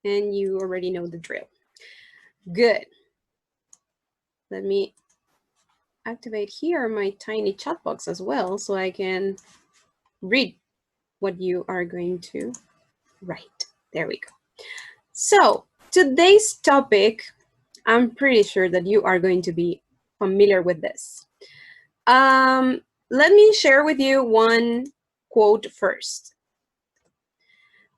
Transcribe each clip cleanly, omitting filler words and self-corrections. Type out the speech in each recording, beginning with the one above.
and you already know the drill. Good. Let me activate here my tiny chat box as well so I can read what you are going to write. There we go. So today's topic, I'm pretty sure that you are going to be familiar with this. Let me share with you one quote first.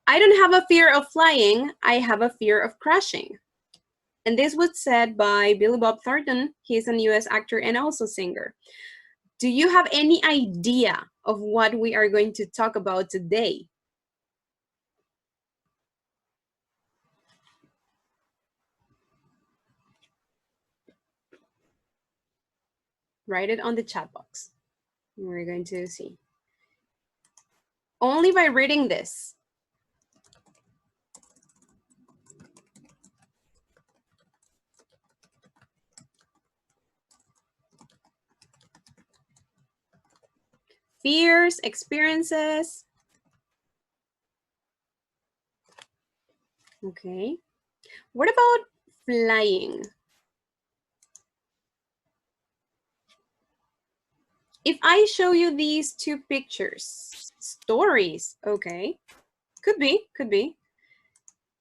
I don't have a fear of flying, I have a fear of crashing. And this was said by Billy Bob Thornton. He's a US actor and also singer. Do you have any idea of what we are going to talk about today? Write it on the chat box. We're going to see. Only by reading this. Fears, experiences. Okay. What about flying? If I show you these two pictures, stories, okay. Could be, could be.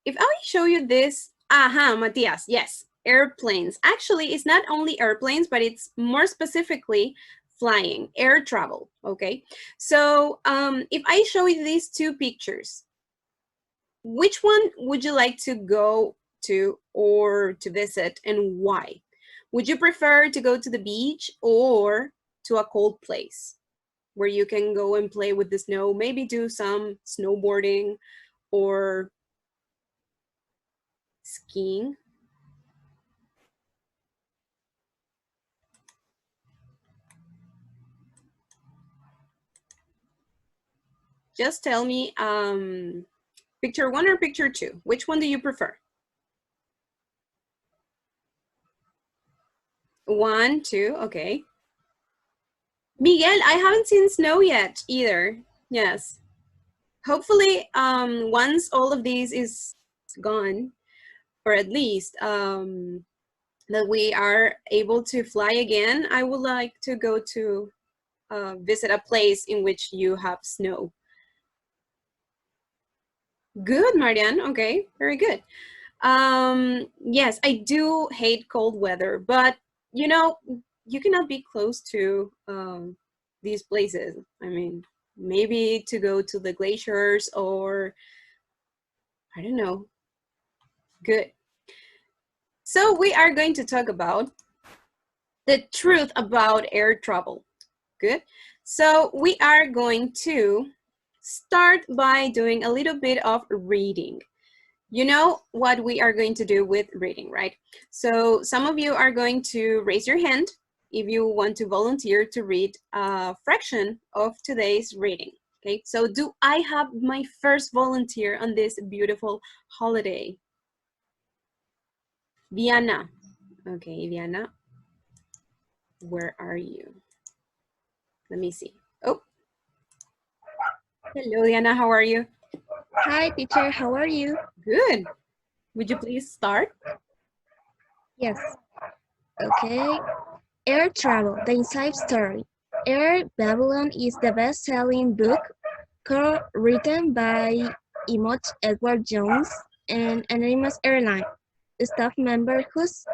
If I show you this, Matias, yes, airplanes. Actually, it's not only airplanes, but it's more specifically flying, air travel, okay? So if I show you these two pictures, which one would you like to go to or to visit and why? Would you prefer to go to the beach or to a cold place where you can go and play with the snow, maybe do some snowboarding or skiing? Just tell me picture one or picture two. Which one do you prefer? One, two, okay. Miguel, I haven't seen snow yet either. Yes. Hopefully, once all of these is gone, or at least that we are able to fly again, I would like to go to visit a place in which you have snow. Good, Marianne. Okay, very good. Yes, I do hate cold weather, but you know, you cannot be close to these places. I mean, maybe to go to the glaciers or I don't know. Good. So we are going to talk about the truth about air travel. Good. So we are going to start by doing a little bit of reading. You know what we are going to do with reading, right? So some of you are going to raise your hand if you want to volunteer to read a fraction of today's reading. Okay, so do I have my first volunteer on this beautiful holiday? Diana. Okay, Diana, where are you? Let me see. Oh, hello, Diana, how are you? Hi, teacher. How are you? Good. Would you please start? Yes. Okay. Air Travel, the Inside Story. Air Babylon is the best-selling book written by Imoch Edward Jones, an anonymous airline staff member whose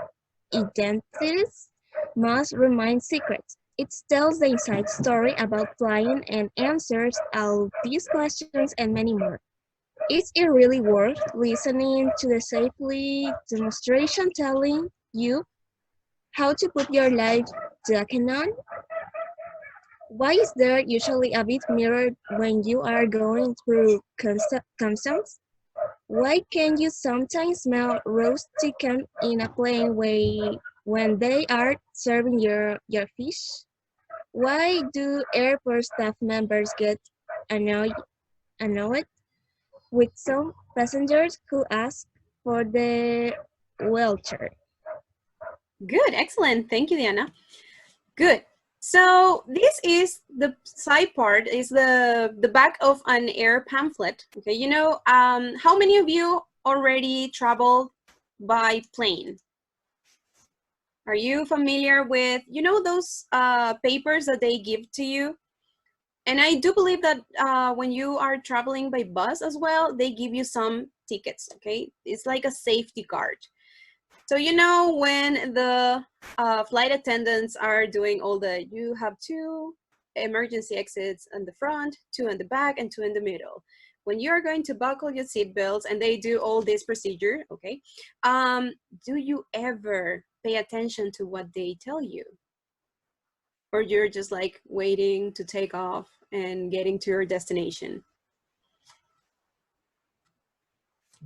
identities must remain secret. It tells the inside story about flying and answers all these questions and many more. Is it really worth listening to the safely demonstration telling you how to put your life jacket on? Why is there usually a bit mirror when you are going through customs? Why can you sometimes smell roast chicken in a plane way when they are serving your fish? Why do airport staff members get annoyed with some passengers who ask for the wheelchair? Good, excellent. Thank you, Diana. Good. So this is the side part, is the back of an air pamphlet. Okay, you know, how many of you already traveled by plane? Are you familiar with, you know, those papers that they give to you? And I do believe that when you are traveling by bus as well, they give you some tickets, okay? It's like a safety card. So, you know, when the flight attendants are doing all the, you have 2 emergency exits on the front, 2 in the back, and 2 in the middle. When you're going to buckle your seatbelts and they do all this procedure, okay, do you ever pay attention to what they tell you? Or you're just like waiting to take off and getting to your destination?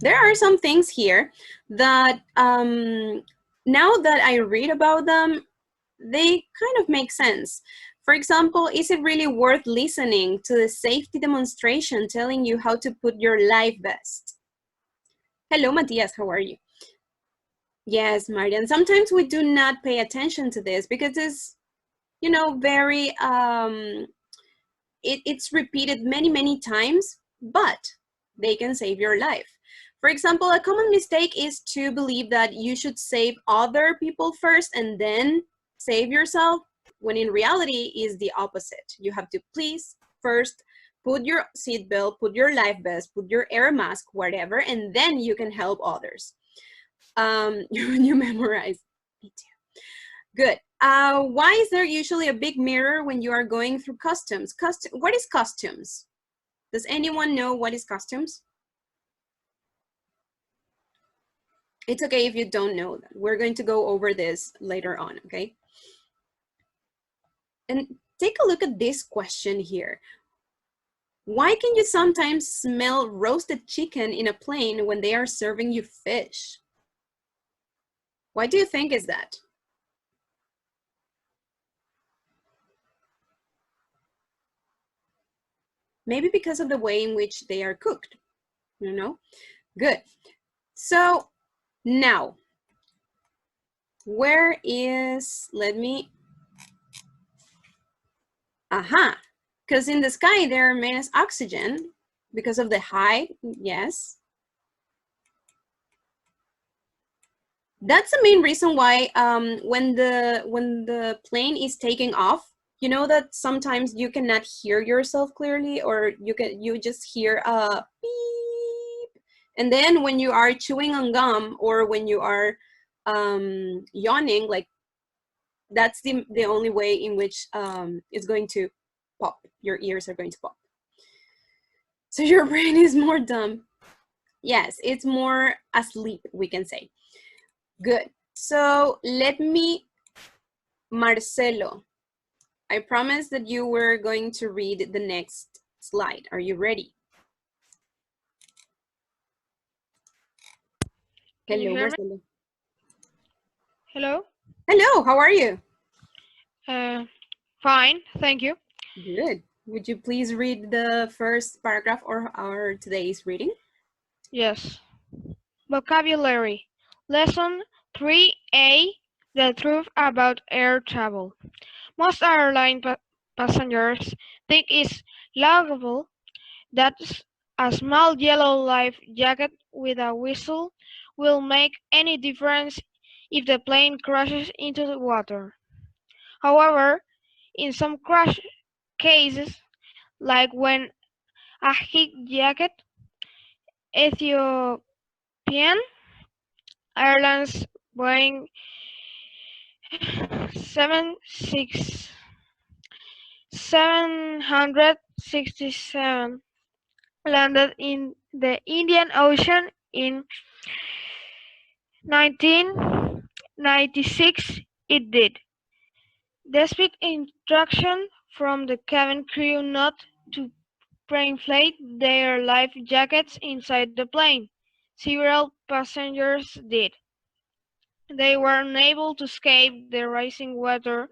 There are some things here that now that I read about them, they kind of make sense. For example, is it really worth listening to the safety demonstration telling you how to put your life vest? Hello, Matias, how are you? Yes, Marian, sometimes we do not pay attention to this because it's, you know, very, it's repeated many, many times, but they can save your life. For example, a common mistake is to believe that you should save other people first and then save yourself, when in reality is the opposite. You have to please first put your seatbelt, put your life vest, put your air mask, whatever, and then you can help others. You memorize. Me too. Good. Why is there usually a big mirror when you are going through customs? What is customs? Does anyone know what is customs? It's okay if you don't know that. We're going to go over this later on, okay? And take a look at this question here. Why can you sometimes smell roasted chicken in a plane when they are serving you fish? Why do you think is that? Maybe because of the way in which they are cooked, you know? Good. So now, where is, let me, because in the sky there remains oxygen because of the height, yes. That's the main reason why when the plane is taking off, you know that sometimes you cannot hear yourself clearly, or you just hear a beep. And then when you are chewing on gum or when you are yawning, like that's the only way in which it's going to pop. Your ears are going to pop. So your brain is more dumb. Yes, it's more asleep, we can say. Good. So let me, Marcelo, I promised that you were going to read the next slide. Are you ready? Can you Hello, hear me? Marcelo. Hello? Hello, how are you? Fine, thank you. Good. Would you please read the first paragraph of our today's reading? Yes. Vocabulary. Lesson 3A. The truth about air travel. Most airline passengers think it's laughable that a small yellow life jacket with a whistle will make any difference if the plane crashes into the water. However, in some crash cases, like when a hit jacket, Ethiopian Airlines Boeing 767 landed in the Indian Ocean in 1996. It did, despite instruction from the cabin crew not to pre-inflate their life jackets inside the plane. Several passengers did. They were unable to escape the rising water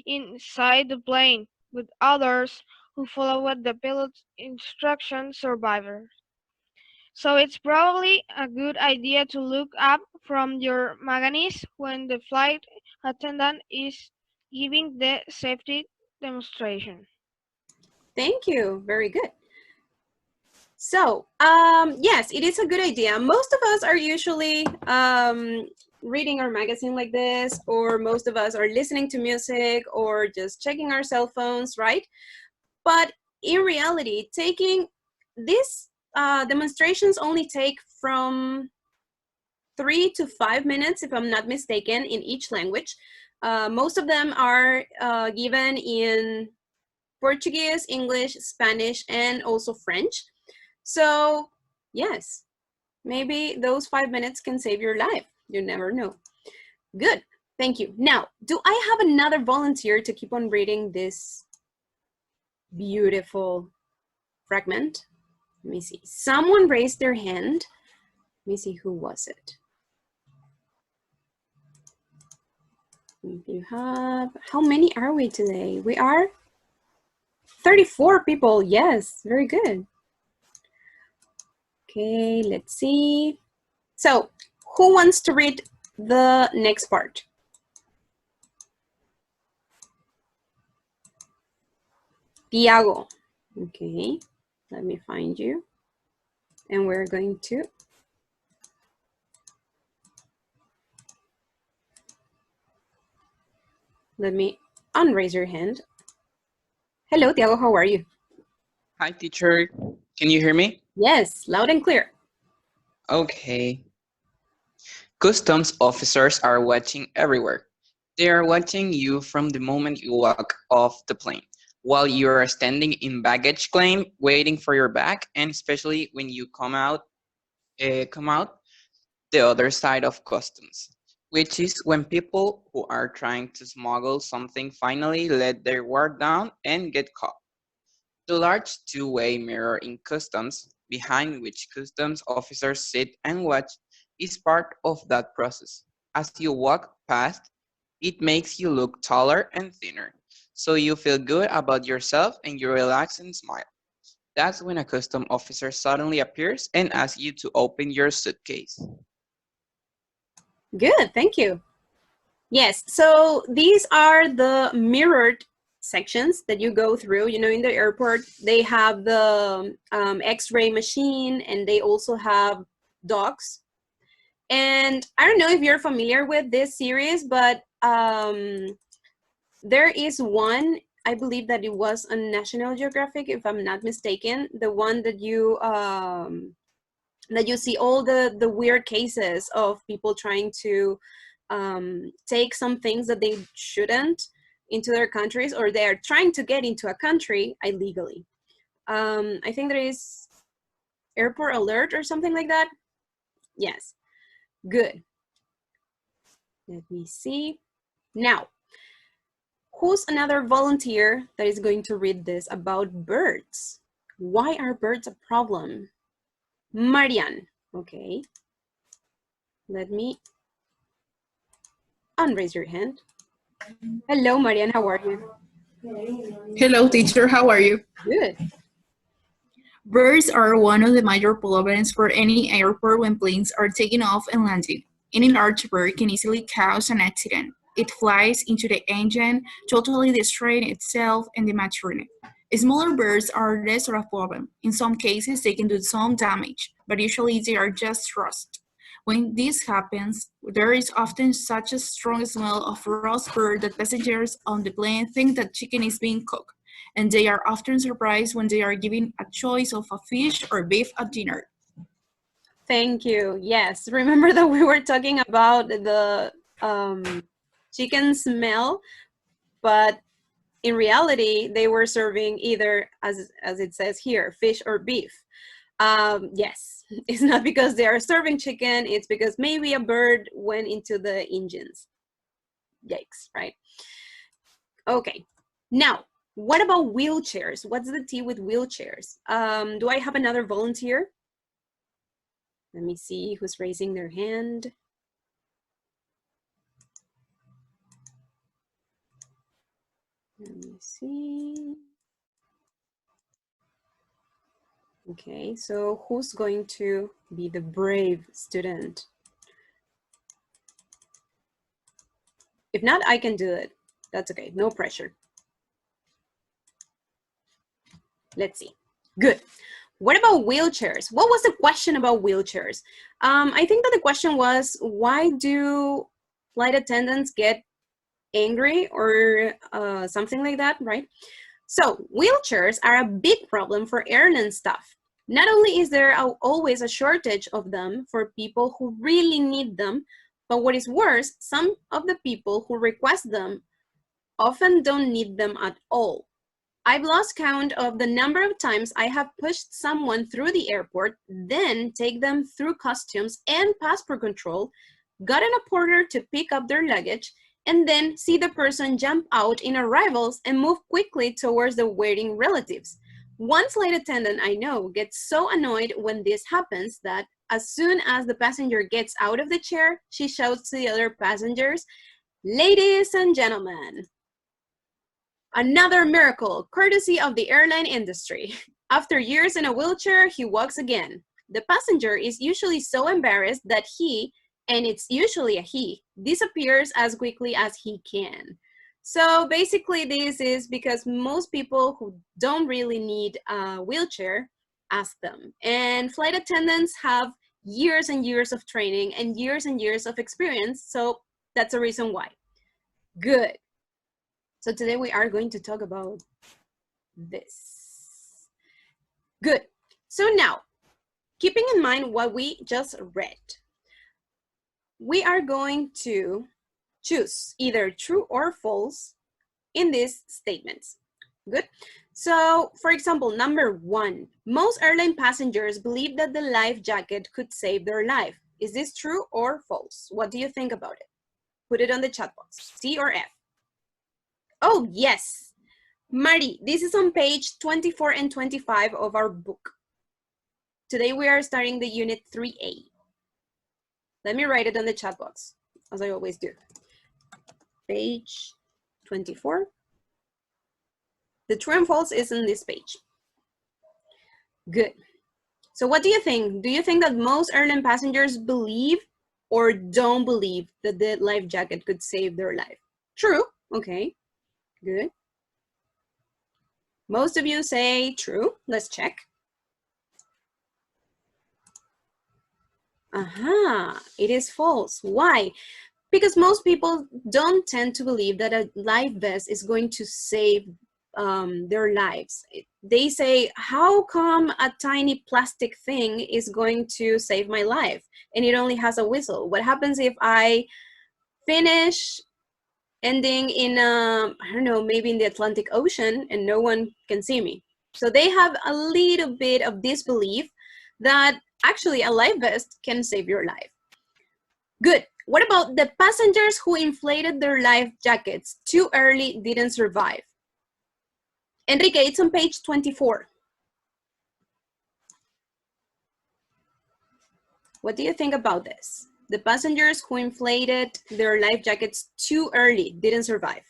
inside the plane, but others who followed the pilot's instructions survived. So it's probably a good idea to look up from your magazines when the flight attendant is giving the safety demonstration. Thank you. Very good. So, yes, it is a good idea. Most of us are usually reading our magazine like this, or most of us are listening to music or just checking our cell phones, right? But in reality, taking these demonstrations only take from 3 to 5 minutes, if I'm not mistaken, in each language. Most of them are given in Portuguese, English, Spanish, and also French. So yes, maybe those 5 minutes can save your life. You never know. Good, thank you. Now, do I have another volunteer to keep on reading this beautiful fragment? Let me see. Someone raised their hand. Let me see, who was it? If you have, how many are we today? We are 34 people. Yes, very good. Okay, let's see. So, who wants to read the next part? Tiago. Okay, let me find you. And we're going to. Let me unraise your hand. Hello, Tiago, how are you? Hi, teacher. Can you hear me? Yes, loud and clear. Okay. Customs officers are watching everywhere. They are watching you from the moment you walk off the plane, while you are standing in baggage claim, waiting for your bag, and especially when you come out the other side of customs, which is when people who are trying to smuggle something finally let their guard down and get caught. The large two-way mirror in customs, behind which customs officers sit and watch, is part of that process. As you walk past, it makes you look taller and thinner, so you feel good about yourself and you relax and smile. That's when a custom officer suddenly appears and asks you to open your suitcase. Good, thank you. Yes, so these are the mirrored sections that you go through. You know, in the airport, they have the X-ray machine, and they also have dogs. And I don't know if you're familiar with this series, but there is one, I believe that it was on National Geographic, if I'm not mistaken, the one that you see all the weird cases of people trying to take some things that they shouldn't into their countries, or they are trying to get into a country illegally. I think there is Airport Alert or something like that. Yes, good. Let me see. Now, who's another volunteer that is going to read this about birds? Why are birds a problem? Marian. Okay. Let me unraise your hand. Hello, Marian. How are you? Hello, teacher. How are you? Good. Birds are one of the major problems for any airport when planes are taking off and landing. Any large bird can easily cause an accident. It flies into the engine, totally destroying itself and the machinery. Smaller birds are less of a problem. In some cases, they can do some damage, but usually they are just rust. When this happens, there is often such a strong smell of roast bird that passengers on the plane think that chicken is being cooked, and they are often surprised when they are given a choice of a fish or beef at dinner. Thank you. Yes, remember that we were talking about the chicken smell, but in reality, they were serving either, as it says here, fish or beef. Yes, it's not because they are serving chicken, it's because maybe a bird went into the engines. Yikes, right? Okay, now, what about wheelchairs? What's the tea with wheelchairs? Do I have another volunteer? Let me see who's raising their hand. Let me see. Okay, so who's going to be the brave student? If not, I can do it. That's okay, no pressure. Let's see. Good. What about wheelchairs? What was the question about wheelchairs? I think that the question was, why do flight attendants get angry or something like that, right? So wheelchairs are a big problem for airline staff. Not only is there always a shortage of them for people who really need them, but what is worse, some of the people who request them often don't need them at all. I've lost count of the number of times I have pushed someone through the airport, then take them through customs and passport control, gotten a porter to pick up their luggage, and then see the person jump out in arrivals and move quickly towards the waiting relatives. One flight attendant I know gets so annoyed when this happens that as soon as the passenger gets out of the chair, she shouts to the other passengers, "Ladies and gentlemen." Another miracle, courtesy of the airline industry. After years in a wheelchair, he walks again. The passenger is usually so embarrassed that he, and it's usually a he, disappears as quickly as he can. So basically this is because most people who don't really need a wheelchair ask them. And flight attendants have years and years of training and years of experience, so that's a reason why. Good. So today we are going to talk about this. Good. So now, keeping in mind what we just read, we are going to choose either true or false in these statements. Good. So, for example, number 1, most airline passengers believe that the life jacket could save their life. Is this true or false? What do you think about it? Put it on the chat box, C or F. Oh, yes. Mari, this is on page 24 and 25 of our book. Today we are starting the unit 3A. Let me write it on the chat box, as I always do. Page 24. The true and false is on this page. Good. So what do you think? Do you think that most airline passengers believe or don't believe that the life jacket could save their life? True. Okay. Good. Most of you say true. Let's check. It is false. Why? Because most people don't tend to believe that a life vest is going to save their lives. They say, how come a tiny plastic thing is going to save my life? And it only has a whistle. What happens if I finish ending in, I don't know, maybe in the Atlantic Ocean and no one can see me? So they have a little bit of disbelief that actually a life vest can save your life. Good. What about the passengers who inflated their life jackets too early didn't survive? Enrique, it's on page 24. What do you think about this? The passengers who inflated their life jackets too early didn't survive.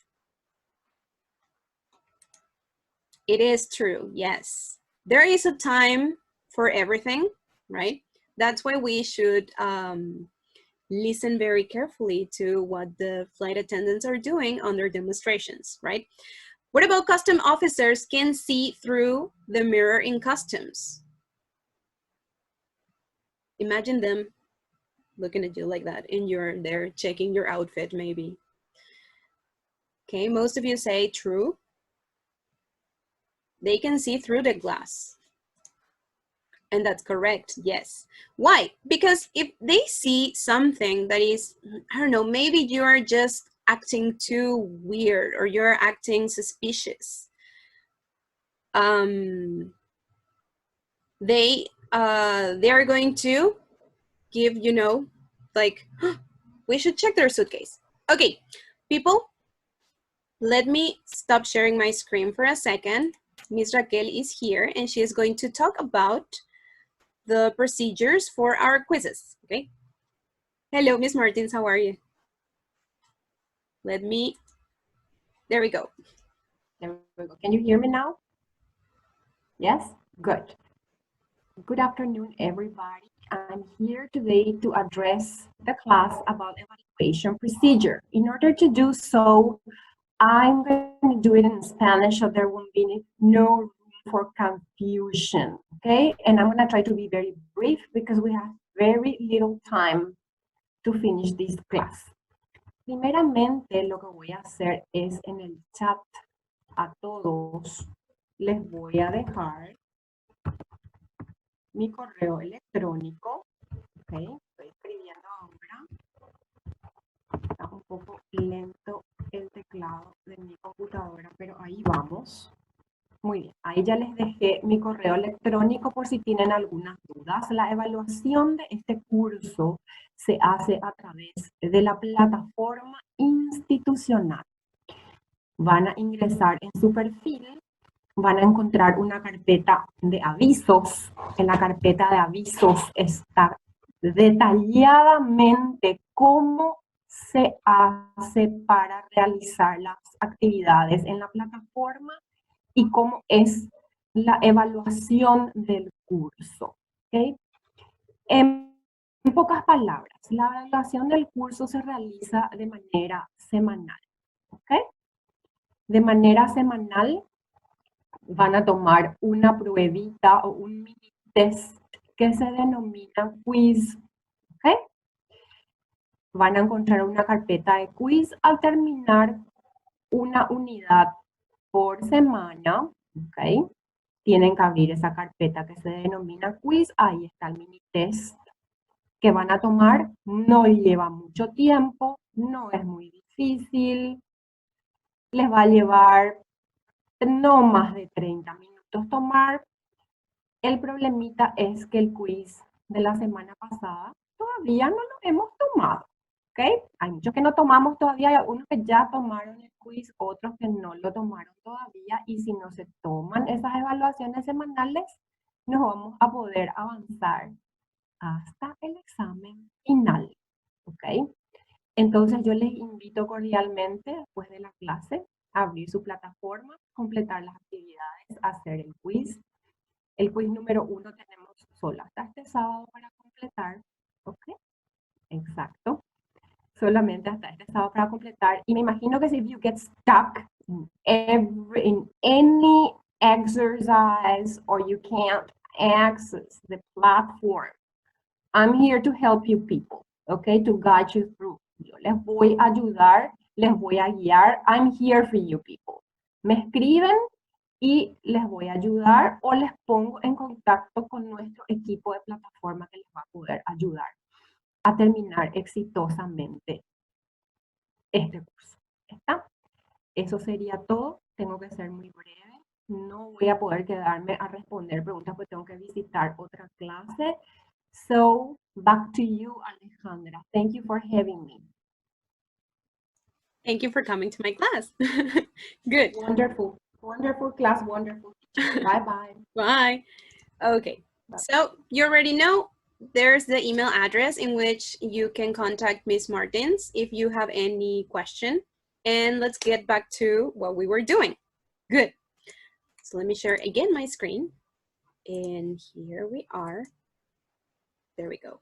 It is true, yes. There is a time for everything, right? That's why we should listen very carefully to what the flight attendants are doing on their demonstrations, right? What about custom officers can see through the mirror in customs? Imagine them looking at you like that and you're there checking your outfit maybe. Okay, most of you say true. They can see through the glass. And that's correct, yes. Why? Because if they see something that is, I don't know, maybe you're just acting too weird or you're acting suspicious. They are going to give, you know, like, we should check their suitcase. Okay, people, let me stop sharing my screen for a second. Ms. Raquel is here and she is going to talk about the procedures for our quizzes, okay? Hello, Ms. Martins, how are you? There we go. There we go. Can you hear me now? Yes? Good. Good afternoon, everybody. I'm here today to address the class about evaluation procedure. In order to do so, I'm going to do it in Spanish, so there won't be no room for confusion, okay? And I'm gonna try to be very brief because we have very little time to finish this class. Primeramente, lo que voy a hacer es en el chat a todos les voy a dejar mi correo electrónico, ok, estoy escribiendo ahora. Está un poco lento el teclado de mi computadora, pero ahí vamos. Muy bien, ahí ya les dejé mi correo electrónico por si tienen algunas dudas. La evaluación de este curso se hace a través de la plataforma institucional. Van a ingresar en su perfil, van a encontrar una carpeta de avisos. En la carpeta de avisos está detalladamente cómo se hace para realizar las actividades en la plataforma y cómo es la evaluación del curso. ¿Okay? En pocas palabras, la evaluación del curso se realiza de manera semanal. ¿Okay? De manera semanal van a tomar una pruebita o un mini test que se denomina quiz. ¿Okay? Van a encontrar una carpeta de quiz al terminar una unidad por semana, ¿ok? Tienen que abrir esa carpeta que se denomina quiz, ahí está el mini test que van a tomar, no lleva mucho tiempo, no es muy difícil, les va a llevar no más de 30 minutos tomar. El problemita es que el quiz de la semana pasada todavía no lo hemos tomado. ¿Ok? Hay muchos que no tomamos todavía, hay algunos que ya tomaron el quiz, otros que no lo tomaron todavía, y si no se toman esas evaluaciones semanales, no vamos a poder avanzar hasta el examen final. ¿Ok? Entonces yo les invito cordialmente, después de la clase, a abrir su plataforma, completar las actividades, hacer el quiz. El quiz número 1 tenemos solo hasta este sábado para completar. ¿Ok? Exacto. Solamente hasta este sábado para completar. Y me imagino que if you get stuck in any exercise or you can't access the platform, I'm here to help you people, okay, to guide you through. Yo les voy a ayudar, les voy a guiar. I'm here for you people. Me escriben y les voy a ayudar o les pongo en contacto con nuestro equipo de plataforma que les va a poder ayudar a terminar exitosamente este curso. ¿Está? Eso sería todo. Tengo que ser muy breve. No voy a poder quedarme a responder preguntas porque tengo que visitar otra clase. So, back to you, Alejandra. Thank you for having me. Thank you for coming to my class. Good. Wonderful. Wonderful class, wonderful teacher. Bye-bye. Bye. Okay, so you already know there's the email address in which you can contact Miss Martins if you have any question. And let's get back to what we were doing. Good. So let me share again my screen. And here we are. There we go.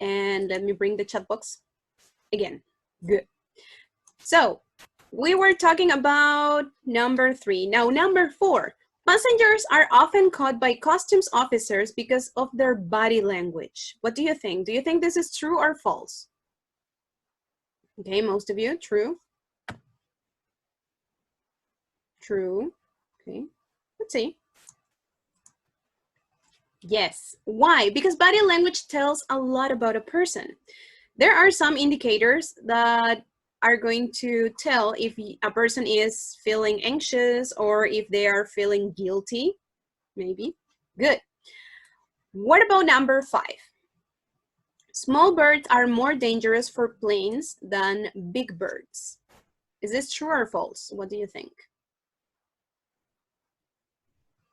And let me bring the chat box again. Good. So we were talking about number 3. Now number 4. Passengers are often caught by customs officers because of their body language. What do you think? Do you think this is true or false? Okay, most of you, true. True. Okay, let's see. Yes. Why? Because body language tells a lot about a person. There are some indicators that are going to tell if a person is feeling anxious or if they are feeling guilty, maybe. Good. What about number 5? Small birds are more dangerous for planes than big birds. Is this true or false? What do you think?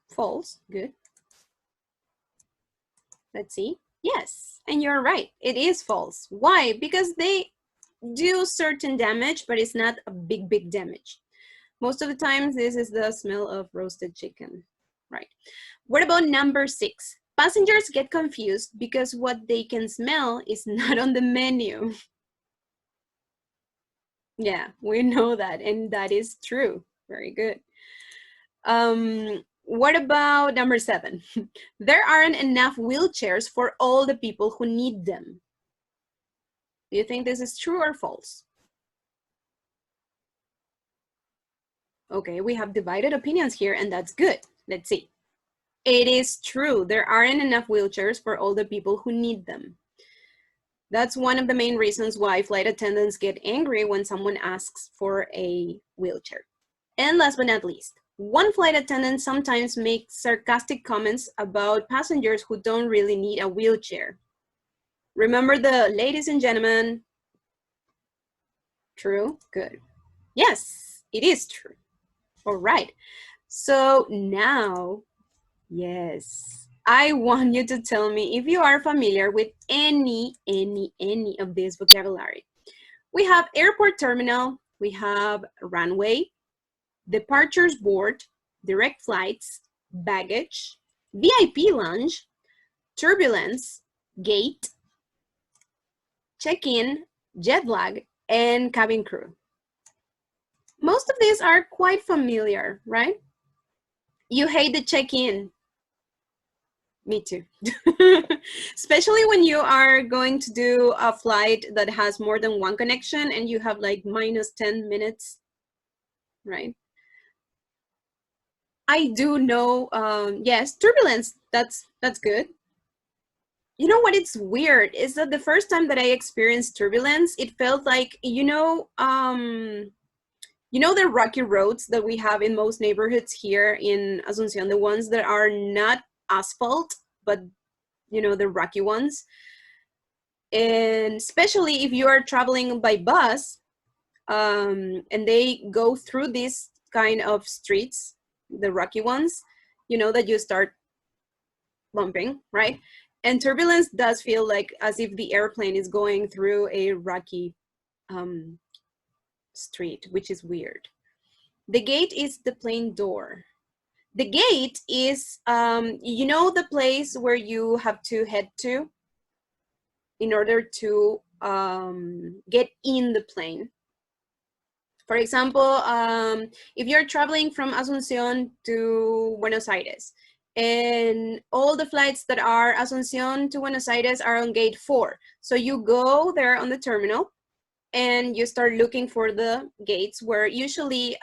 False. Good. Let's see. Yes, and you're right. It is false. Why? Because they do certain damage, but it's not a big damage. Most of the times, this is the smell of roasted chicken, right? What about number 6? Passengers get confused because what they can smell is not on the menu. Yeah, we know that, and that is true. Very good. What about number 7? There aren't enough wheelchairs for all the people who need them. Do you think this is true or false? Okay, we have divided opinions here, and that's good. Let's see. It is true. There aren't enough wheelchairs for all the people who need them. That's one of the main reasons why flight attendants get angry when someone asks for a wheelchair. And last but not least, one flight attendant sometimes makes sarcastic comments about passengers who don't really need a wheelchair. Remember the ladies and gentlemen? True? Good. Yes, it is true. All right. So now, yes, I want you to tell me if you are familiar with any of this vocabulary. We have airport terminal, we have runway, departures board, direct flights, baggage, VIP lounge, turbulence, gate, check-in, jet lag, and cabin crew. Most of these are quite familiar, right? You hate the check-in. Me too. Especially when you are going to do a flight that has more than one connection and you have like minus 10 minutes, right? I do know, yes, turbulence, that's good. You know what, it's weird is that the first time that I experienced turbulence, it felt like, you know the rocky roads that we have in most neighborhoods here in Asunción, the ones that are not asphalt, but you know, the rocky ones. And especially if you are traveling by bus, and they go through these kind of streets, the rocky ones, you know, that you start bumping, right? And turbulence does feel like as if the airplane is going through a rocky street, which is weird. The gate is the plane door. The gate is, you know, the place where you have to head to in order to get in the plane. For example, if you're traveling from Asunción to Buenos Aires, and all the flights that are Asunción to Buenos Aires are on gate 4. So you go there on the terminal and you start looking for the gates where usually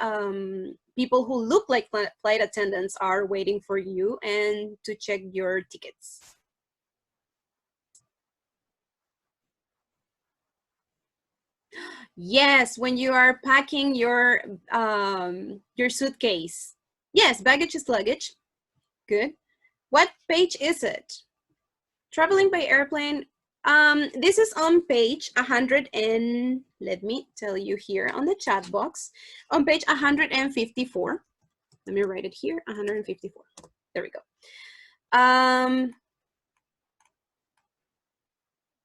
people who look like flight attendants are waiting for you and to check your tickets. Yes, when you are packing your suitcase. Yes, baggage is luggage. Good. What page is it? Traveling by airplane. This is on page 100 and let me tell you here on the chat box. On page 154. Let me write it here, 154. There we go.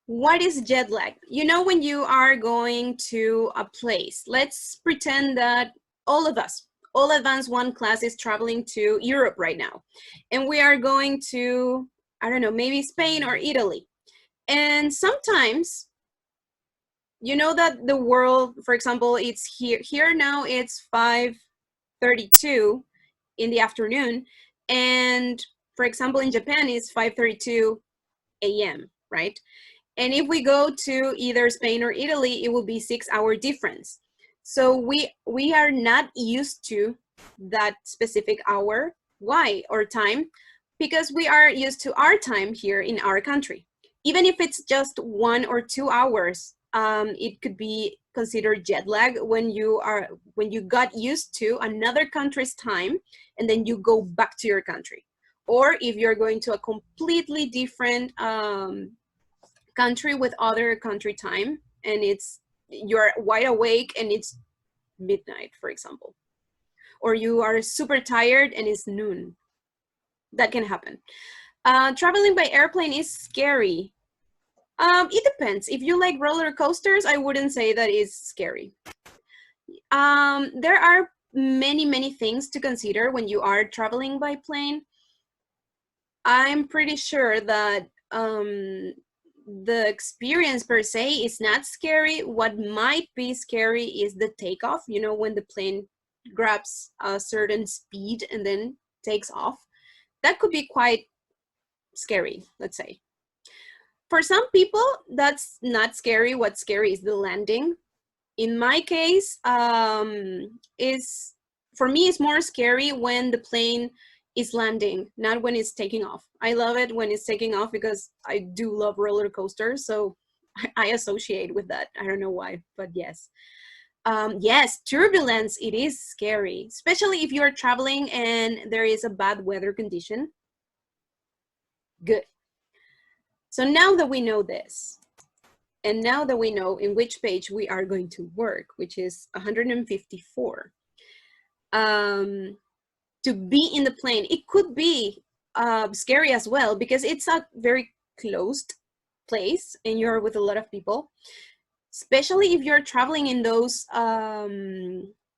What is jet lag? You know, when you are going to a place, let's pretend that all of us, all Advanced 1 class is traveling to Europe right now. And we are going to, I don't know, maybe Spain or Italy. And sometimes, you know that the world, for example, it's here now it's 5:32 in the afternoon. And for example, in Japan, it's 5:32 a.m., right? And if we go to either Spain or Italy, it will be 6-hour difference. So we are not used to that specific hour. Why? Or time? Because we are used to our time here in our country. Even if it's just 1 or 2 hours, it could be considered jet lag when you got used to another country's time and then you go back to your country. Or if you're going to a completely different country with other country time and you're wide awake and it's midnight, for example, or you are super tired and it's noon. That can happen. Traveling by airplane is scary. It depends. If you like roller coasters, I wouldn't say that is scary. There are many things to consider when you are traveling by plane. I'm pretty sure that the experience per se is not scary. What might be scary is the takeoff, you know, when the plane grabs a certain speed and then takes off, that could be quite scary, let's say. For some people, that's not scary. What's scary is the landing. In my case, for me, it's more scary when the plane is landing, not when it's taking off. I love it when it's taking off because I do love roller coasters, so I associate with that. I don't know why, but yes. Yes, turbulence, it is scary, especially if you're traveling and there is a bad weather condition. Good. So now that we know this, and now that we know in which page we are going to work, which is 154, to be in the plane, it could be scary as well because it's a very closed place and you're with a lot of people, especially if you're traveling in those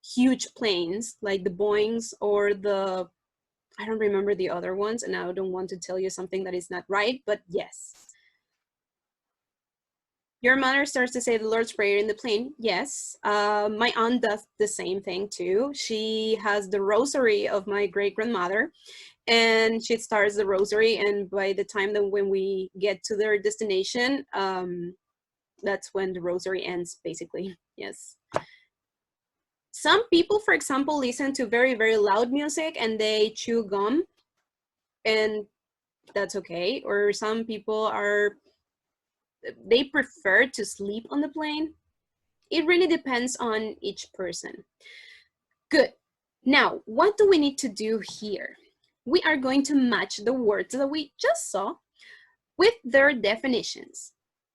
huge planes like the Boeings or the, I don't remember the other ones, and I don't want to tell you something that is not right, but yes. Your mother starts to say the Lord's Prayer in the plane. Yes, my aunt does the same thing too. She has the rosary of my great-grandmother, and she starts the rosary, and by the time that when we get to their destination, that's when the rosary ends, basically. Yes. Some people, for example, listen to very, very loud music and they chew gum, and that's okay. Or some people they prefer to sleep on the plane. It really depends on each person. Good. Now, what do we need to do here? We are going to match the words that we just saw with their definitions.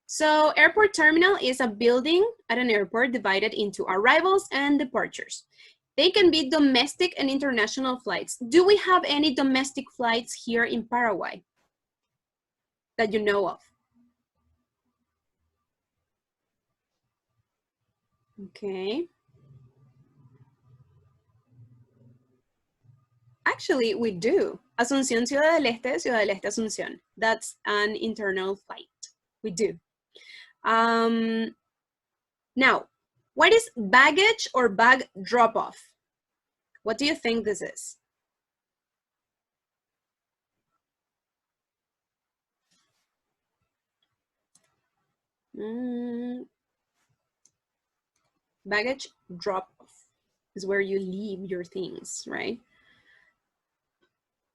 So airport terminal is a building at an airport divided into arrivals and departures. They can be domestic and international flights. Do we have any domestic flights here in Paraguay that you know of? Okay. Actually, we do. Asunción, Ciudad del Este, Ciudad del Este, Asunción. That's an internal flight. We do. Now, what is baggage or bag drop-off? What do you think this is? Baggage drop-off is where you leave your things, right?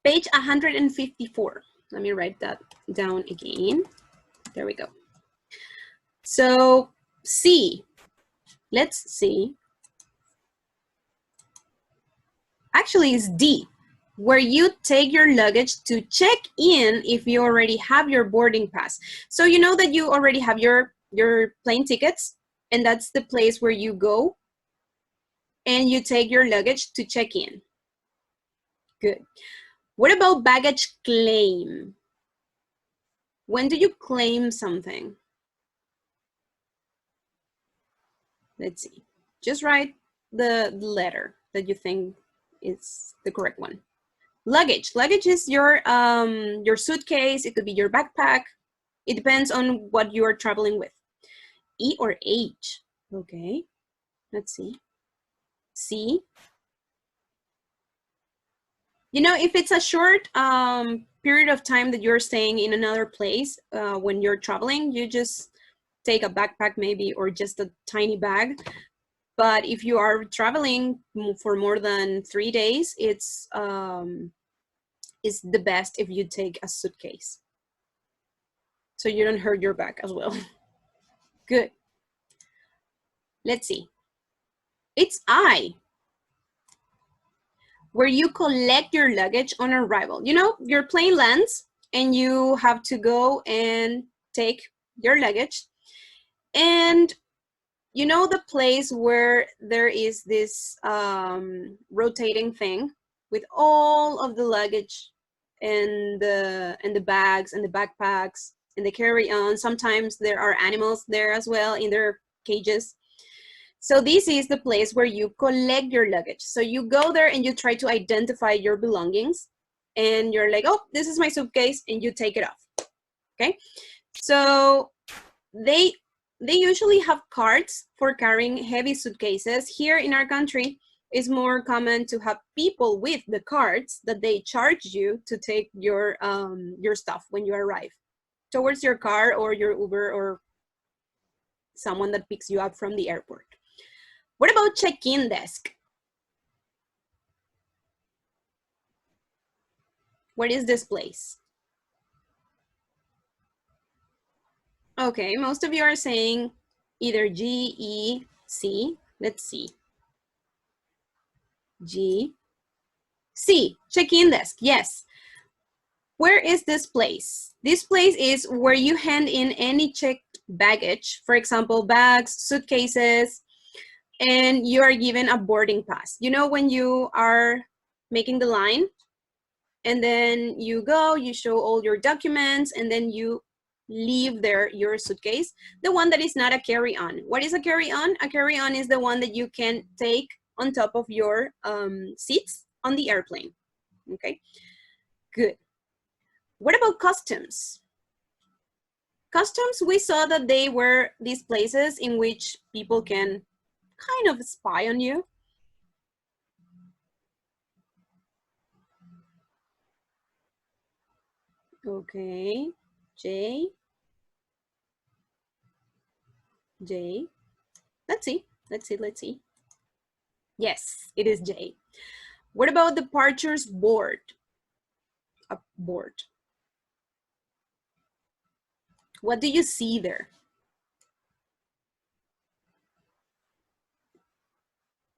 Page 154. Let me write that down again. There we go. So C, let's see. Actually, it's D, where you take your luggage to check in if you already have your boarding pass. So you know that you already have your plane tickets, and that's the place where you go and you take your luggage to check in. Good. What about baggage claim? When do you claim something? Let's see. Just write the letter that you think is the correct one. Luggage. Luggage is your suitcase. It could be your backpack. It depends on what you are traveling with. E or H? Okay. Let's see. C. You know, if it's a short period of time that you're staying in another place, when you're traveling, you just take a backpack maybe, or just a tiny bag. But if you are traveling for more than 3 days, it's the best if you take a suitcase, so you don't hurt your back as well. Good. Let's see. It's I, where you collect your luggage on arrival. You know, your plane lands and you have to go and take your luggage. And you know the place where there is this rotating thing with all of the luggage and the bags and the backpacks and the carry-on. Sometimes there are animals there as well in their cages. So this is the place where you collect your luggage. So you go there and you try to identify your belongings, and you're like, oh, this is my suitcase, and you take it off. Okay, so they usually have carts for carrying heavy suitcases. Here in our country, it's more common to have people with the cards that they charge you to take your stuff when you arrive towards your car or your Uber or someone that picks you up from the airport. What about check-in desk? Where is this place? Okay, most of you are saying either G, E, C. Let's see. G, C, check-in desk, yes. Where is this place? This place is where you hand in any checked baggage, for example, bags, suitcases, and you are given a boarding pass. You know when you are making the line and then you go, you show all your documents, and then you leave there your suitcase, the one that is not a carry-on. What is a carry-on? A carry-on is the one that you can take on top of your seats on the airplane. Okay, good. What about customs? Customs, we saw that they were these places in which people can kind of spy on you. Okay, J, J. Let's see. Yes, it is J. What about departures board? A board. What do you see there?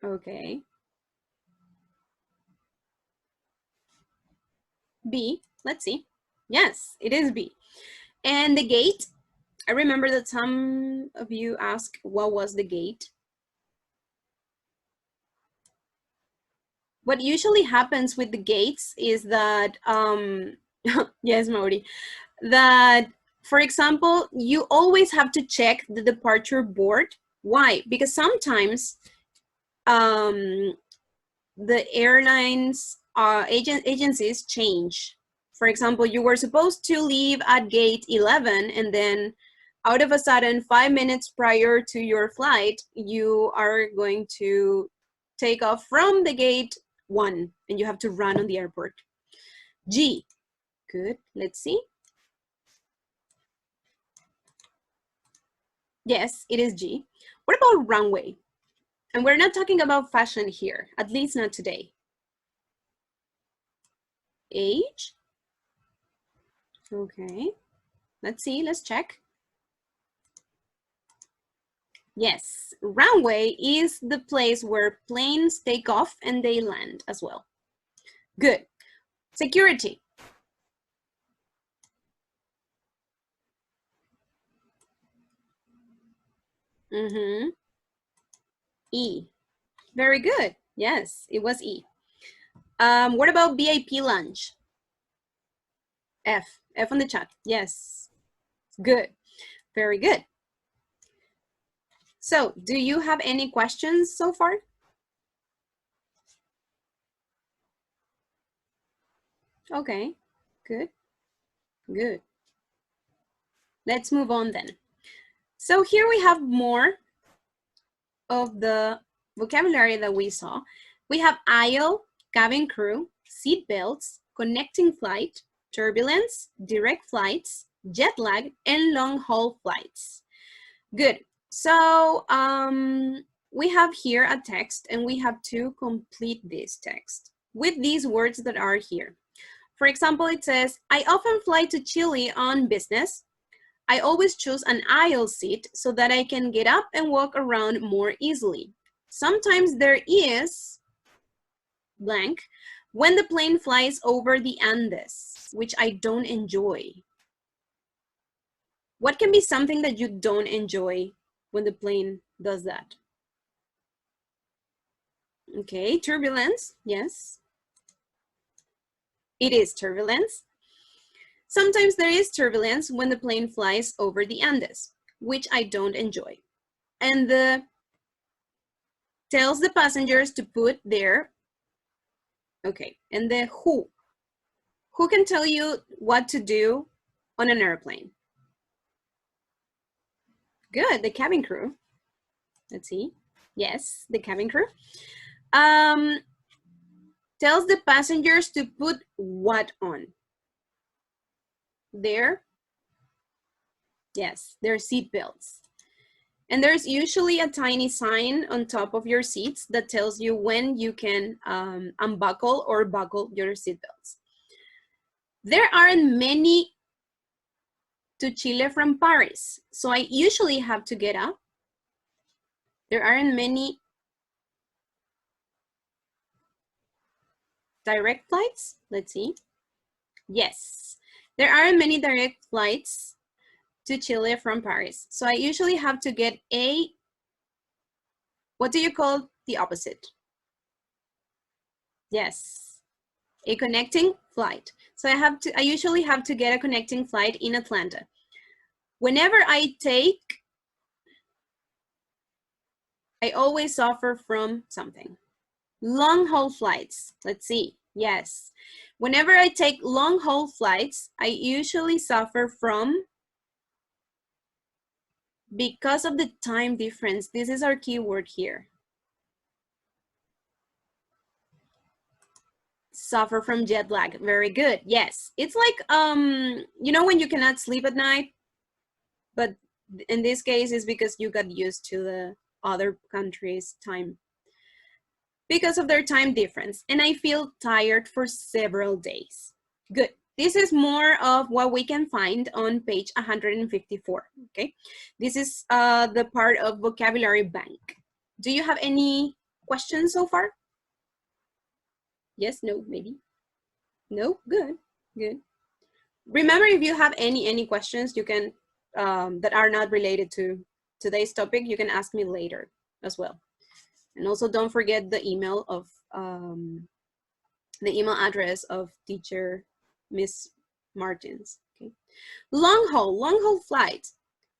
Okay. B, let's see. Yes, it is B. And the gate, I remember that some of you asked what was the gate. What usually happens with the gates is that, yes, Mauri, that, for example, you always have to check the departure board. Why? Because sometimes the airlines agencies change. For example, you were supposed to leave at gate 11 and then out of a sudden 5 minutes prior to your flight, you are going to take off from the gate 1 and you have to run on the airport. G, good, let's see. Yes, it is G. What about runway? And we're not talking about fashion here, at least not today. H, okay, let's see, let's check. Yes, runway is the place where planes take off and they land as well. Good. Security. E. Very good. Yes, it was E. What about VIP lunch? F. F on the chat. Yes. Good. Very good. So, do you have any questions so far? Okay. Good. Good. Let's move on then. So here we have more of the vocabulary that we saw. We have aisle, cabin crew, seat belts, connecting flight, turbulence, direct flights, jet lag, and long haul flights. Good. So we have here a text and we have to complete this text with these words that are here. For example, it says, I often fly to Chile on business. I always choose an aisle seat so that I can get up and walk around more easily. Sometimes there is blank when the plane flies over the Andes, which I don't enjoy. What can be something that you don't enjoy when the plane does that? Okay, turbulence, yes. It is turbulence. Sometimes there is turbulence when the plane flies over the Andes, which I don't enjoy. And tells the passengers to put their, okay, and the who. Who can tell you what to do on an airplane? Good, the cabin crew. Let's see. Yes, the cabin crew. tells the passengers to put what on? Yes, their seat belts. And there's usually a tiny sign on top of your seats that tells you when you can unbuckle or buckle your seat belts. There aren't many to Chile from Paris, so I usually have to get up. There aren't many direct flights. Let's see. Yes, there aren't many direct flights to Chile from Paris. So I usually have to get a, what do you call the opposite? Yes, a connecting flight. So I usually have to get a connecting flight in Atlanta. Whenever I always suffer from something. Long haul flights, let's see, yes. Whenever I take long haul flights, I usually suffer from, because of the time difference. This is our keyword here. Suffer from jet lag, very good, yes. It's like, you know when you cannot sleep at night, but in this case it's because you got used to the other country's time because of their time difference, and I feel tired for several days. Good. This is more of what we can find on page 154, okay? This is the part of vocabulary bank. Do you have any questions so far? Yes, no, maybe? No, good, good. Remember, if you have any questions, you can, that are not related to today's topic, you can ask me later as well. And also don't forget the email of, the email address of teacher Miss Martins, okay? Long haul flight.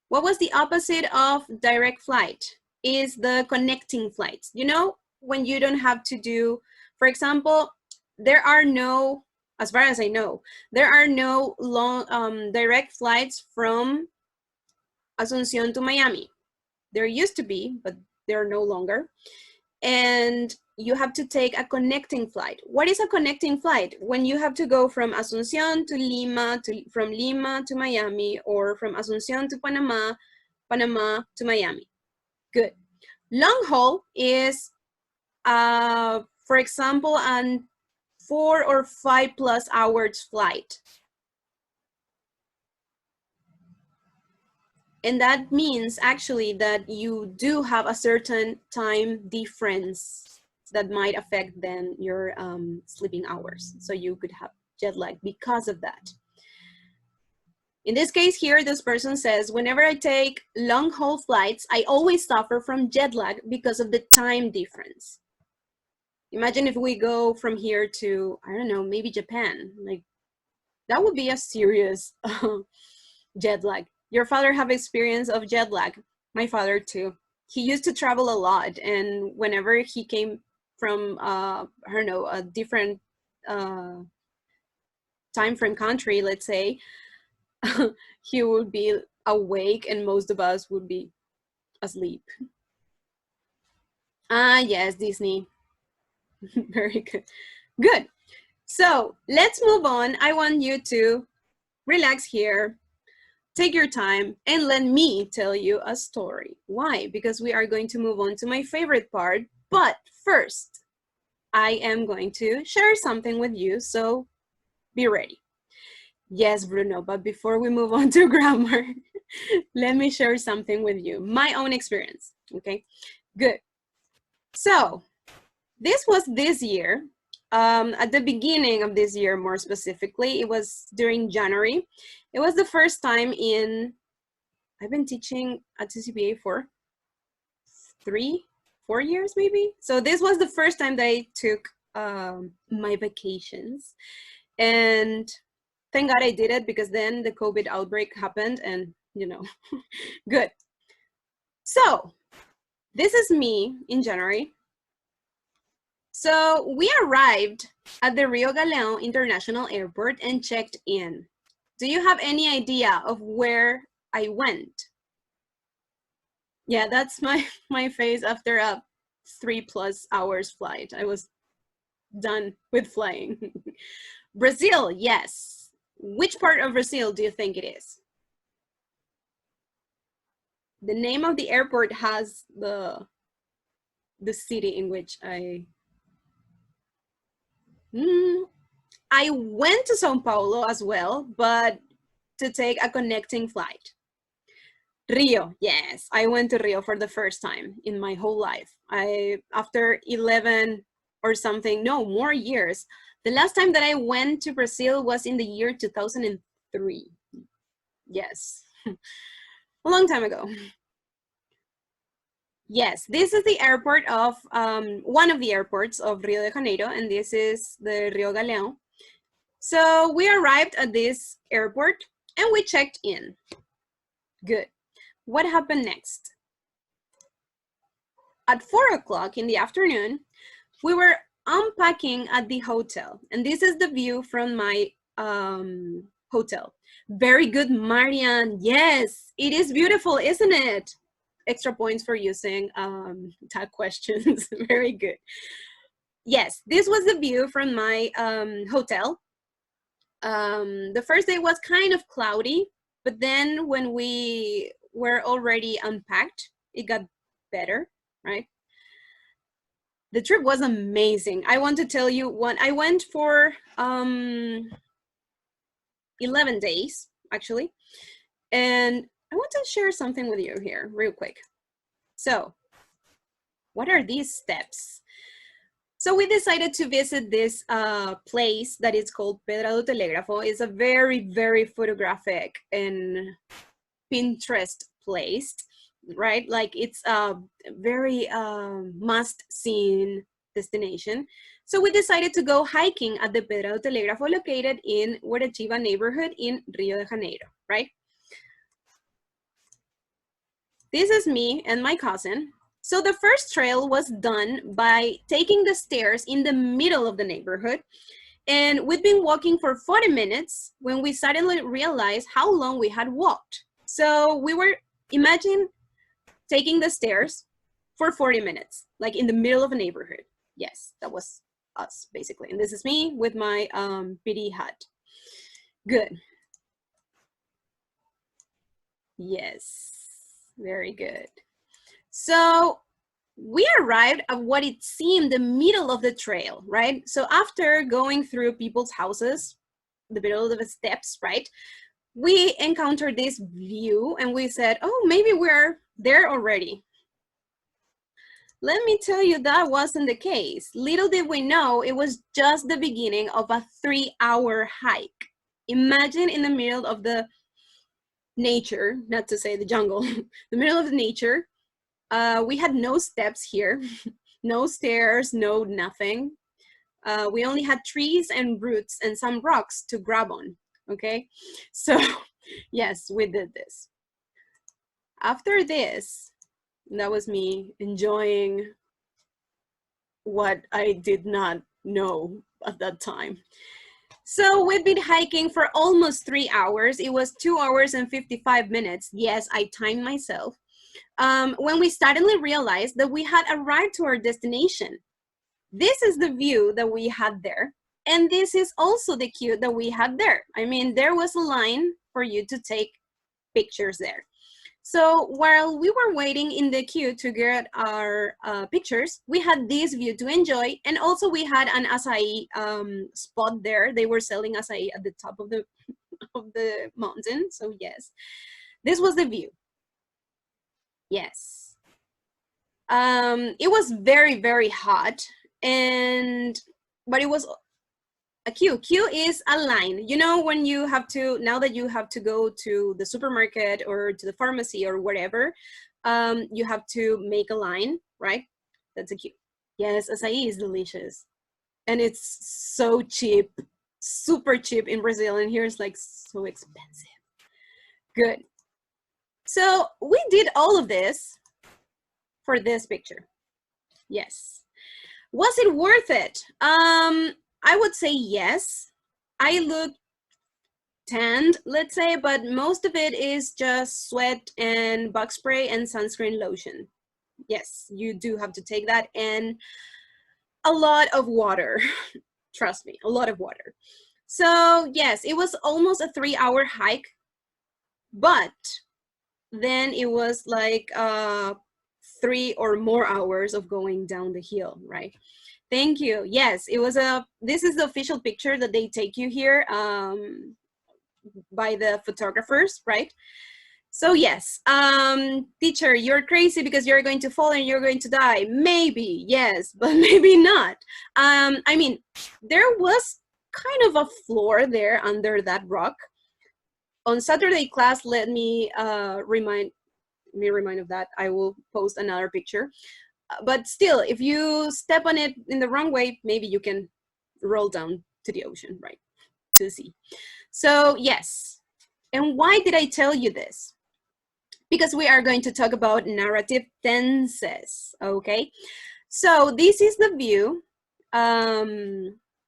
What was the opposite of direct flight? Is the connecting flights. You know, when you don't have to do, for example, there are no, as far as I know, there are no long direct flights from Asunción to Miami. There used to be, but they're no longer. And you have to take a connecting flight. What is a connecting flight? When you have to go from Asunción to Lima, from Lima to Miami, or from Asunción to Panama, Panama to Miami. Good. Long haul is, for example, an 4 or 5+ hours flight. And that means actually that you do have a certain time difference that might affect then your sleeping hours. So you could have jet lag because of that. In this case here, this person says, whenever I take long haul flights, I always suffer from jet lag because of the time difference. Imagine if we go from here to, I don't know, maybe Japan. Like, that would be a serious jet lag. Your father have experience of jet lag. My father too. He used to travel a lot, and whenever he came from, I don't know, a different time frame country, let's say, he would be awake and most of us would be asleep. Ah, yes, Disney. Very good. Good. So let's move on. I want you to relax here, take your time, and let me tell you a story. Why? Because we are going to move on to my favorite part. But first, I am going to share something with you, so be ready. Yes, Bruno, but before we move on to grammar, let me share something with you, my own experience, okay? Good. So this was this year, at the beginning of this year, more specifically, it was during January. It was the first time in, I've been teaching at CCPA for 3-4 years maybe. So this was the first time that I took my vacations. And thank God I did it, because then the COVID outbreak happened and, you know, good. So this is me in January. So we arrived at the Rio Galeão International Airport and checked in. Do you have any idea of where I went? Yeah, that's my face after a 3+ hours flight. I was done with flying. Brazil, yes. Which part of Brazil do you think it is? The name of the airport has the city in which I went to Sao Paulo as well, but to take a connecting flight. Rio, yes, I went to Rio for the first time in my whole life. After 11 or something, no, more years. The last time that I went to Brazil was in the year 2003. Yes, a long time ago. Yes, this is the airport of, one of the airports of Rio de Janeiro, and this is the Rio Galeão. So we arrived at this airport and we checked in. Good. What happened next? At 4 o'clock in the afternoon, we were unpacking at the hotel. And this is the view from my hotel. Very good, Marian. Yes, it is beautiful, isn't it? Extra points for using tag questions. Very good. Yes, this was the view from my hotel. The first day was kind of cloudy, but then when we were already unpacked, it got better, right? The trip was amazing. I want to tell you I went for 11 days, actually. And I want to share something with you here real quick. So what are these steps? So we decided to visit this place that is called Pedra do Telégrafo. It's a very, very photographic and Pinterest place, right? Like it's a very must-seen destination. So we decided to go hiking at the Pedra do Telégrafo located in Huarachiva neighborhood in Rio de Janeiro, right? This is me and my cousin. So the first trail was done by taking the stairs in the middle of the neighborhood. And we'd been walking for 40 minutes when we suddenly realized how long we had walked. So we were, imagine taking the stairs for 40 minutes, like in the middle of a neighborhood. Yes, that was us basically. And this is me with my PD hat. Good. Yes, very good. So we arrived at what it seemed the middle of the trail, right? So after going through people's houses, the middle of the steps, right? We encountered this view and we said, oh, maybe we're there already. Let me tell you that wasn't the case. Little did we know it was just the beginning of a 3-hour hike. Imagine in the middle of the nature, not to say the jungle, the middle of the nature. We had no steps here, no stairs, no nothing. We only had trees and roots and some rocks to grab on, okay? So yes, we did this. After this, that was me enjoying what I did not know at that time. So we've been hiking for almost 3 hours. It was 2 hours and 55 minutes. Yes, I timed myself. When we suddenly realized that we had arrived to our destination. This is the view that we had there. And this is also the queue that we had there. I mean, there was a line for you to take pictures there. So while we were waiting in the queue to get our pictures, we had this view to enjoy. And also we had an acai spot there. They were selling acai at the top of the, of the mountain. So yes, this was the view. Yes. It was very, very hot. But it was a queue. Queue is a line. You know, when you have to, now that you have to go to the supermarket or to the pharmacy or whatever, you have to make a line, right? That's a queue. Yes, acai is delicious. And it's so cheap, super cheap in Brazil. And here it's like so expensive. Good. So we did all of this for this picture. Yes. Was it worth it? I would say yes. I look tanned, let's say, but most of it is just sweat and bug spray and sunscreen lotion. yes, you do have to take that, and a lot of water. Trust me, a lot of water. So yes, it was almost a 3-hour hike, but then it was like 3 or more hours of going down the hill, right? Thank you. Yes, it was this is the official picture that they take you here by the photographers, right? So yes, teacher, you're crazy because you're going to fall and you're going to die. Maybe, yes, but maybe not. I mean, there was kind of a floor there under that rock. On Saturday class, let me remind of that. I will post another picture. But still, if you step on it in the wrong way, maybe you can roll down to the ocean, right? To the sea. So yes. And why did I tell you this? Because we are going to talk about narrative tenses, okay? So this is the view.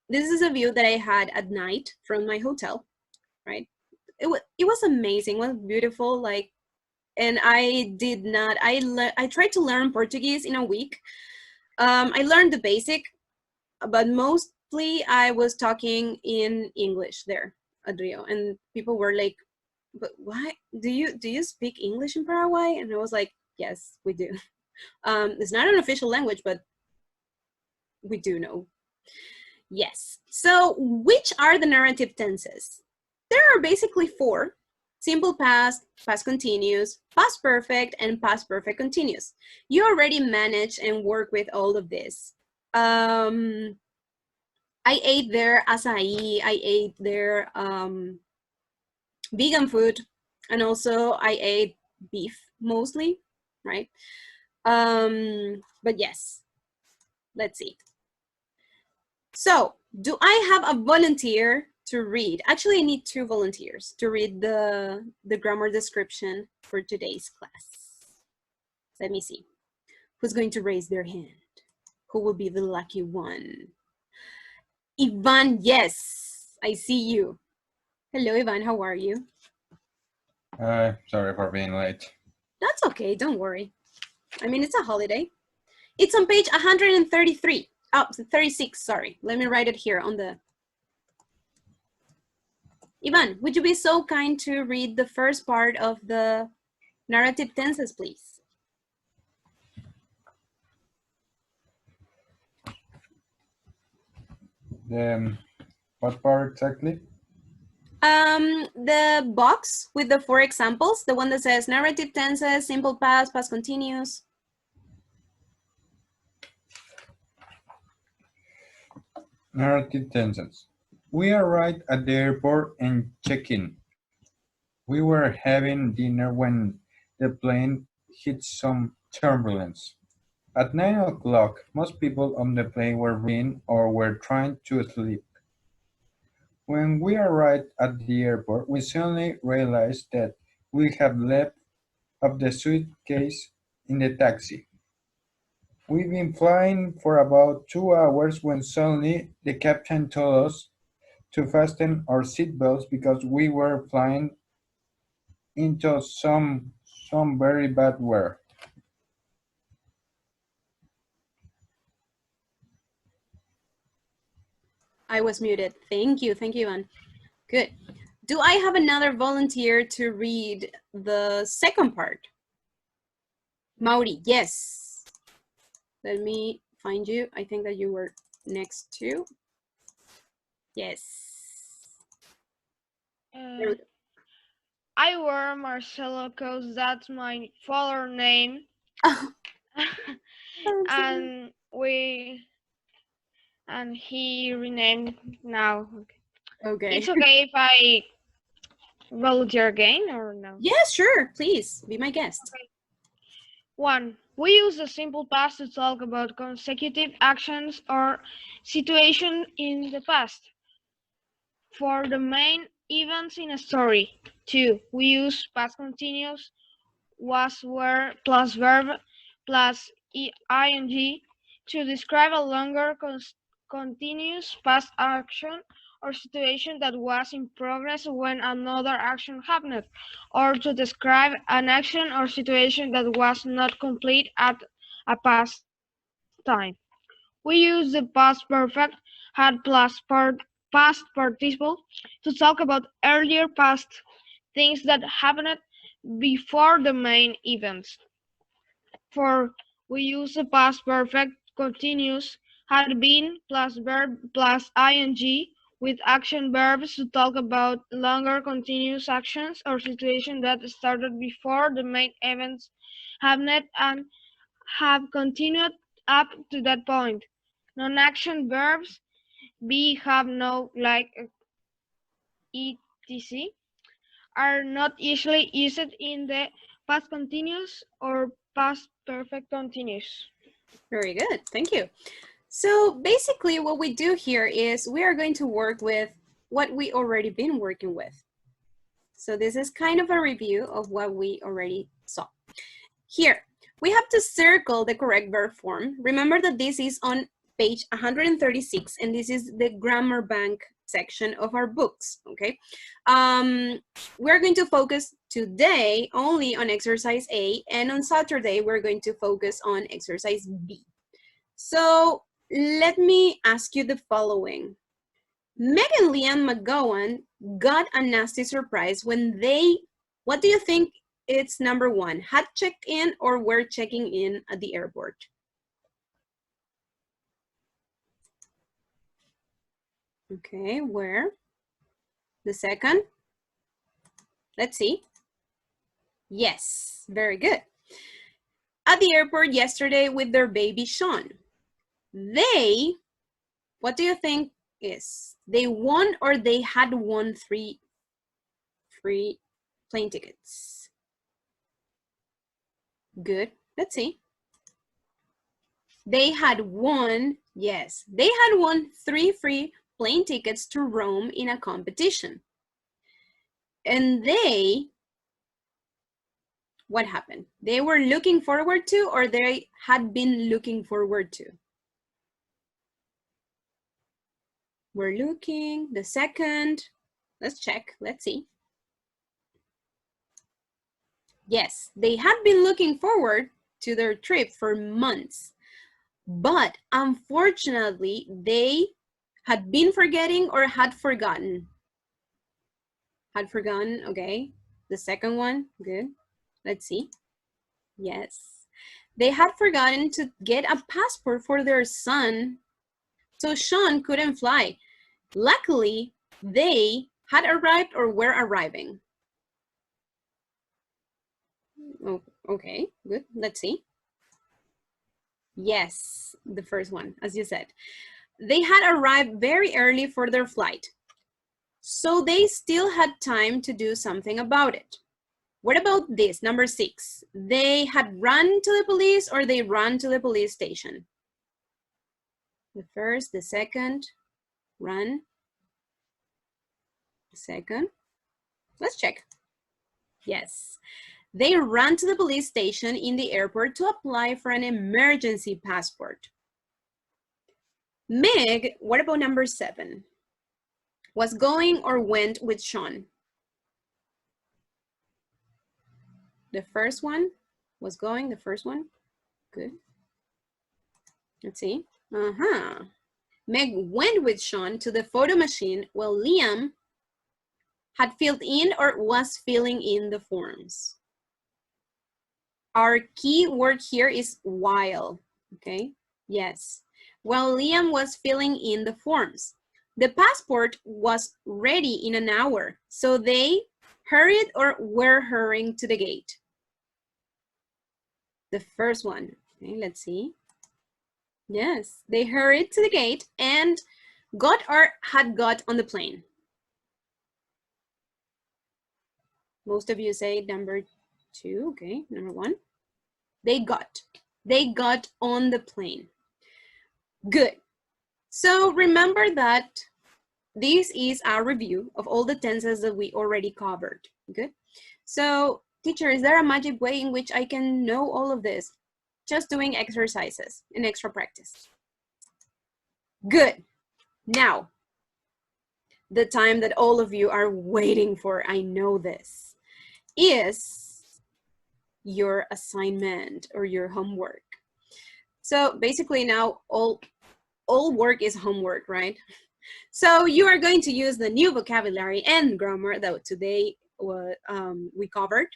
This is a view that I had at night from my hotel, right? It was amazing, it was beautiful, like, and I did not, I tried to learn Portuguese in a week. I learned the basic, but mostly I was talking in English there at Rio, and people were like, but why do you speak English in Paraguay? And I was like, yes, we do. It's not an official language, but we do know. Yes. So which are the narrative tenses? There are basically 4: simple past, past continuous, past perfect, and past perfect continuous. You already manage and work with all of this. I ate there acai, I ate there vegan food, and also I ate beef mostly, right? But yes, let's see. So, do I have a volunteer to read? Actually, I need 2 volunteers to read the grammar description for today's class. Let me see. Who's going to raise their hand? Who will be the lucky one? Ivan, yes, I see you. Hello, Ivan, how are you? Sorry for being late. That's okay, don't worry. I mean, it's a holiday. It's on page 133. Oh, 36, sorry. Let me write it here on the... Ivan, would you be so kind to read the first part of the narrative tenses, please? What part exactly? The box with the 4 examples, the one that says narrative tenses, simple past, past continuous. Narrative tenses. We arrived at the airport and check in. We were having dinner when the plane hit some turbulence. At 9 o'clock, most people on the plane were reading or were trying to sleep. When we arrived at the airport, we suddenly realized that we had left of the suitcase in the taxi. We've been flying for about 2 hours when suddenly the captain told us to fasten our seatbelts because we were flying into some very bad weather. I was muted. Thank you, Ivan. Good. Do I have another volunteer to read the second part? Mauri, yes. Let me find you. I think that you were next to. Yes. There we go. I wear Marcelo because that's my father name. and he renamed now. Okay. It's okay if I volunteer again or no? Yes, sure. Please be my guest. Okay. 1. We use the simple past to talk about consecutive actions or situations in the past for the main events in a story. 2. We use past continuous, was, were, plus verb, plus ing to describe a longer continuous past action or situation that was in progress when another action happened, or to describe an action or situation that was not complete at a past time. We use the past perfect had plus past participle to talk about earlier past things that happened before the main events. For we use the past perfect continuous had been plus verb plus ing with action verbs to talk about longer continuous actions or situations that started before the main events happened and have continued up to that point. Non-action verbs be, have, no, like, etc. are not usually used in the past continuous or past perfect continuous. Very good, thank you. So basically what we do here is we are going to work with what we already been working with. So this is kind of a review of what we already saw. Here, we have to circle the correct verb form. Remember that this is on page 136, and this is the grammar bank section of our books, okay? We're going to focus today only on exercise A, and on Saturday, we're going to focus on exercise B. So let me ask you the following. Meg and Liam McGowan got a nasty surprise when they, what do you think it's number one, had checked in or were checking in at the airport? Okay, where? The second? Let's see. Yes, very good. At the airport yesterday with their baby Sean. They, what do you think is? They won or they had won 3 free plane tickets? Good, let's see. They had won, yes, they had won 3 free plane tickets to Rome in a competition. And they, what happened? They were looking forward to or they had been looking forward to? We're looking, the second, let's check, let's see. Yes, they had been looking forward to their trip for months, but unfortunately, they had been forgetting or had forgotten. Had forgotten, okay. The second one, good. Let's see. Yes, they had forgotten to get a passport for their son, so Sean couldn't fly. Luckily, they had arrived or were arriving. Oh, okay, good. Let's see. Yes, the first one, as you said. They had arrived very early for their flight, so they still had time to do something about it. What about this, number 6? They had run to the police or they ran to the police station? The first, the second, run. The second, let's check. Yes, they ran to the police station in the airport to apply for an emergency passport. Meg, what about number 7? Was going or went with Sean? The first one was going, the first one. Good. Let's see. Meg went with Sean to the photo machine while Liam had filled in or was filling in the forms. Our key word here is while, okay? Yes. While Liam was filling in the forms. The passport was ready in an hour, so they hurried or were hurrying to the gate. The first one, okay, let's see. Yes, they hurried to the gate and got or had got on the plane. Most of you say number 2, okay, number 1. They got on the plane. Good. So remember that this is our review of all the tenses that we already covered. Good. So teacher, is there a magic way in which I can know all of this? Just doing exercises and extra practice. Good. Now, the time that all of you are waiting for, I know this, is your assignment or your homework. So basically now all work is homework, right? So you are going to use the new vocabulary and grammar that today we covered.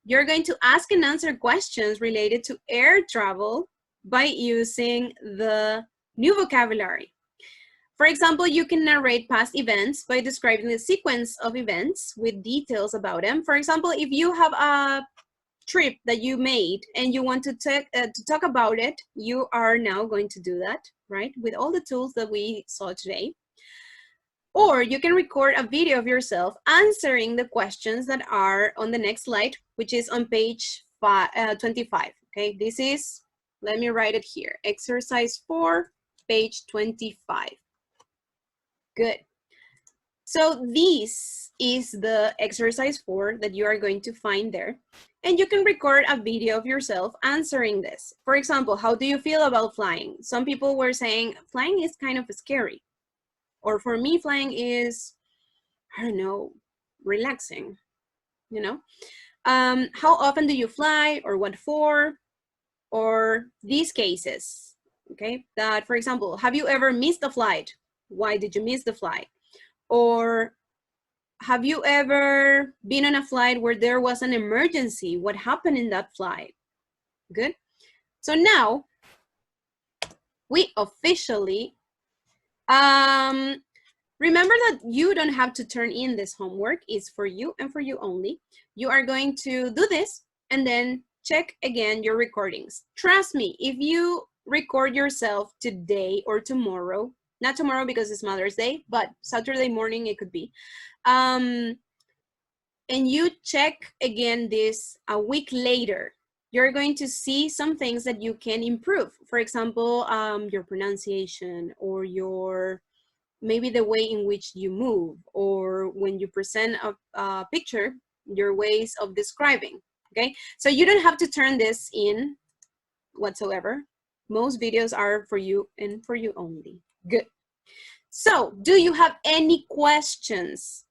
You're going to ask and answer questions related to air travel by using the new vocabulary. For example, you can narrate past events by describing the sequence of events with details about them. For example, if you have a trip that you made and you want to talk about it, you are now going to do that, right? With all the tools that we saw today. Or you can record a video of yourself answering the questions that are on the next slide, which is on page 25. Okay, this is, let me write it here, exercise 4, page 25. Good. So this is the exercise 4 that you are going to find there. And you can record a video of yourself answering this. For example, how do you feel about flying? Some people were saying flying is kind of scary. Or for me, flying is, I don't know, relaxing, you know? How often do you fly, or what for? Or these cases, okay? That, for example, have you ever missed a flight? Why did you miss the flight? Or have you ever been on a flight where there was an emergency? What happened in that flight? Good. So now we officially, remember that you don't have to turn in this homework. It's for you and for you only. You are going to do this and then check again your recordings. Trust me, if you record yourself today or tomorrow, not tomorrow because it's Mother's Day, but Saturday morning it could be, and you check again this a week later, you're going to see some things that you can improve. For example, your pronunciation, or your maybe the way in which you move, or when you present a picture, your ways of describing, okay? So you don't have to turn this in whatsoever. Most videos are for you and for you only. Good. So do you have any questions